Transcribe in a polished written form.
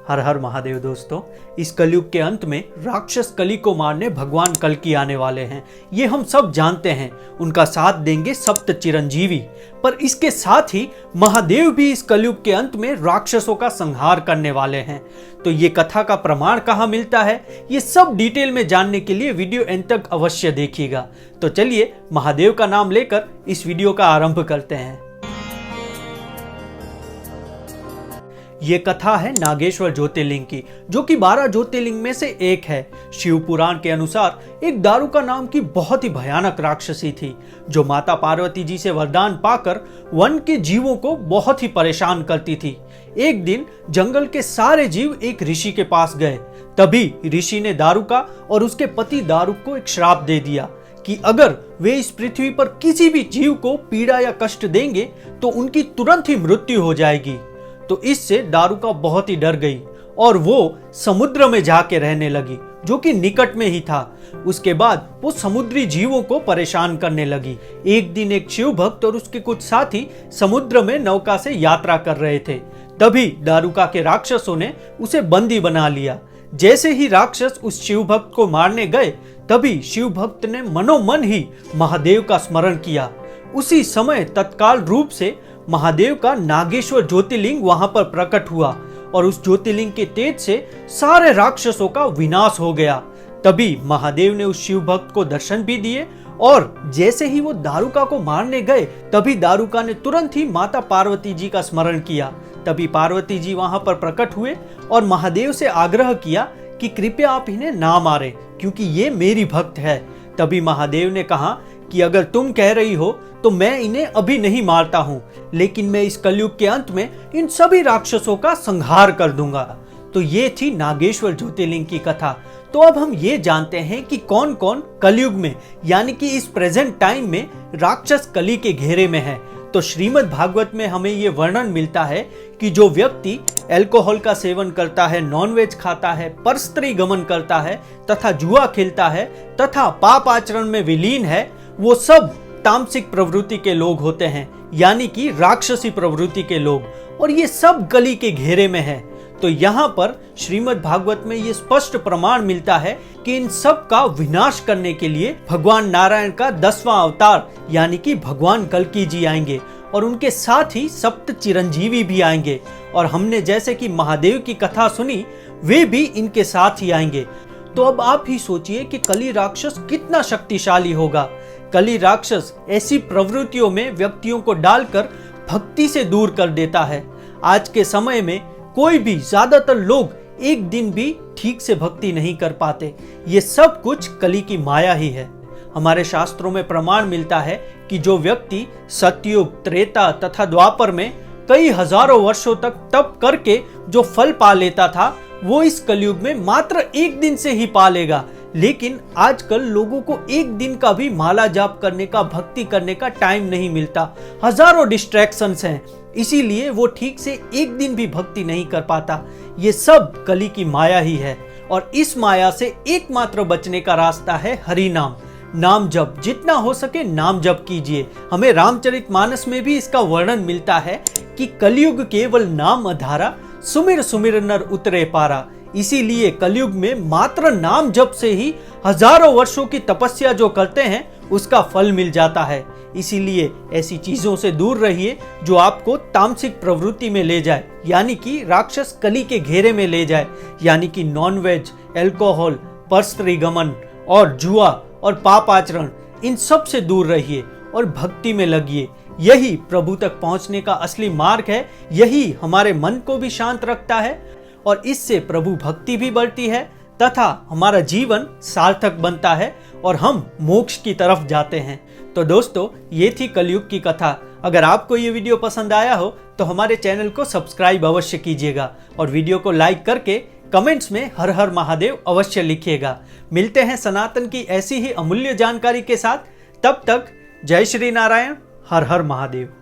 हर हर महादेव दोस्तों। इस कलयुग के अंत में राक्षस कली को मारने भगवान कल्कि आने वाले हैं, ये हम सब जानते हैं। उनका साथ देंगे सप्त चिरंजीवी, पर इसके साथ ही महादेव भी इस कलयुग के अंत में राक्षसों का संहार करने वाले हैं। तो ये कथा का प्रमाण कहाँ मिलता है, ये सब डिटेल में जानने के लिए वीडियो एंड तक अवश्य देखिएगा। तो चलिए महादेव का नाम लेकर इस वीडियो का आरंभ करते हैं। ये कथा है नागेश्वर ज्योतिर्लिंग की, जो कि 12 ज्योतिर्लिंग में से एक है। शिव पुराण के अनुसार एक दारुका नाम की बहुत ही भयानक राक्षसी थी, जो माता पार्वती जी से वरदान पाकर वन के जीवों को बहुत ही परेशान करती थी। एक दिन जंगल के सारे जीव एक ऋषि के पास गए। तभी ऋषि ने दारुका और उसके पति दारुक को एक श्राप दे दिया कि अगर वे इस पृथ्वी पर किसी भी जीव को पीड़ा या कष्ट देंगे तो उनकी तुरंत ही मृत्यु हो जाएगी। तो इससे दारुका बहुत ही डर गई और वो समुद्र में जाके रहने लगी, जो कि निकट में ही था। उसके बाद वो समुद्री जीवों को परेशान करने लगी। एक दिन एक शिव भक्त और उसके कुछ साथी समुद्र में नौका से यात्रा कर रहे थे। तभी दारुका के राक्षसों ने उसे बंदी बना लिया। जैसे ही राक्षस उस शिव भक्त को मारने गए, तभी शिव भक्त ने मनोमन ही महादेव का स्मरण किया। उसी समय तत्काल रूप से महादेव का नागेश्वर ज्योतिर्लिंग वहां पर प्रकट हुआ और उस ज्योतिर्लिंग के तेज से सारे राक्षसों का विनाश हो गया। तभी महादेव ने उस शिव भक्त को दर्शन भी दिए और जैसे ही वो दारुका को मारने गए, तभी दारुका ने तुरंत ही माता पार्वती जी का स्मरण किया। तभी पार्वती जी वहां पर प्रकट हुए और महादेव से आग्रह किया कि कृपया आप इन्हें ना मारें, क्योंकि ये मेरी भक्त है। तभी महादेव ने कहा कि अगर तुम कह रही हो तो मैं इन्हें अभी नहीं मारता हूं, लेकिन मैं इस कलयुग के अंत में इन सभी राक्षसों का संहार कर दूंगा। तो ये थी नागेश्वर ज्योतिर्लिंग की कथा। तो अब हम ये जानते हैं कि कौन कौन कलयुग में यानी कि इस प्रेजेंट टाइम में राक्षस कली के घेरे में है। तो श्रीमद् भागवत में हमें ये वर्णन मिलता है कि जो व्यक्ति अल्कोहल का सेवन करता है, नॉनवेज खाता है, परस्त्री गमन करता है तथा जुआ खेलता है तथा पाप आचरण में विलीन है, वो सब तामसिक प्रवृत्ति के लोग होते हैं, यानी कि राक्षसी प्रवृत्ति के लोग, और ये सब कली के घेरे में है। तो यहाँ पर श्रीमद् भागवत में ये स्पष्ट प्रमाण मिलता है कि इन सब का विनाश करने के लिए भगवान नारायण का 10वां अवतार यानी कि भगवान कल्कि जी आएंगे और उनके साथ ही सप्त चिरंजीवी भी आएंगे। और हमने जैसे कि महादेव की कथा सुनी, वे भी इनके साथ ही आएंगे। तो अब आप ही सोचिए कि कली राक्षस कितना शक्तिशाली होगा। कली राक्षस ऐसी प्रवृत्तियों में व्यक्तियों को डालकर भक्ति से दूर कर देता है। आज के समय में कोई भी, ज्यादातर लोग एक दिन भी ठीक से भक्ति नहीं कर पाते। ये सब कुछ कली की माया ही है। हमारे शास्त्रों में प्रमाण मिलता है कि जो व्यक्ति सतयुग, त्रेता तथा द्वापर में कई हजारों वर्षों तक तप करके जो फल पा लेता था, वो इस कलयुग में मात्र एक दिन से ही पा लेगा। लेकिन आजकल लोगों को एक दिन का भी माला जाप करने का, भक्ति करने का टाइम नहीं मिलता। हजारों डिस्ट्रैक्शंस हैं, इसीलिए वो ठीक से एक दिन भी भक्ति नहीं कर पाता। ये सब कली की माया ही है और इस माया से एकमात्र बचने का रास्ता है हरि नाम। नाम जप, जितना हो सके नाम जप कीजिए। हमें रामचरितमानस में भी इसका वर्णन मिलता है कि कलयुग केवल नाम आधारा, सुमिर सुमिर नर उतरे पारा। इसीलिए कलयुग में मात्र नाम जप से ही हजारों वर्षों की तपस्या जो करते हैं उसका फल मिल जाता है। इसीलिए ऐसी चीजों से दूर रहिए जो आपको तामसिक प्रवृत्ति में ले जाए, यानी कि राक्षस कली के घेरे में ले जाए, यानी कि नॉनवेज, अल्कोहल, परस्त्री गमन और जुआ और पाप आचरण, इन सब से दूर रहिए और भक्ति में लगिए। यही प्रभु तक पहुंचने का असली मार्ग है। यही हमारे मन को भी शांत रखता है और इससे प्रभु भक्ति भी बढ़ती है तथा हमारा जीवन सार्थक बनता है और हम मोक्ष की तरफ जाते हैं। तो दोस्तों, ये थी कलयुग की कथा। अगर आपको ये वीडियो पसंद आया हो तो हमारे चैनल को सब्सक्राइब अवश्य कीजिएगा और वीडियो को लाइक करके कमेंट्स में हर हर महादेव अवश्य लिखिएगा। मिलते हैं सनातन की ऐसी ही अमूल्य जानकारी के साथ। तब तक जय श्री नारायण, हर हर महादेव।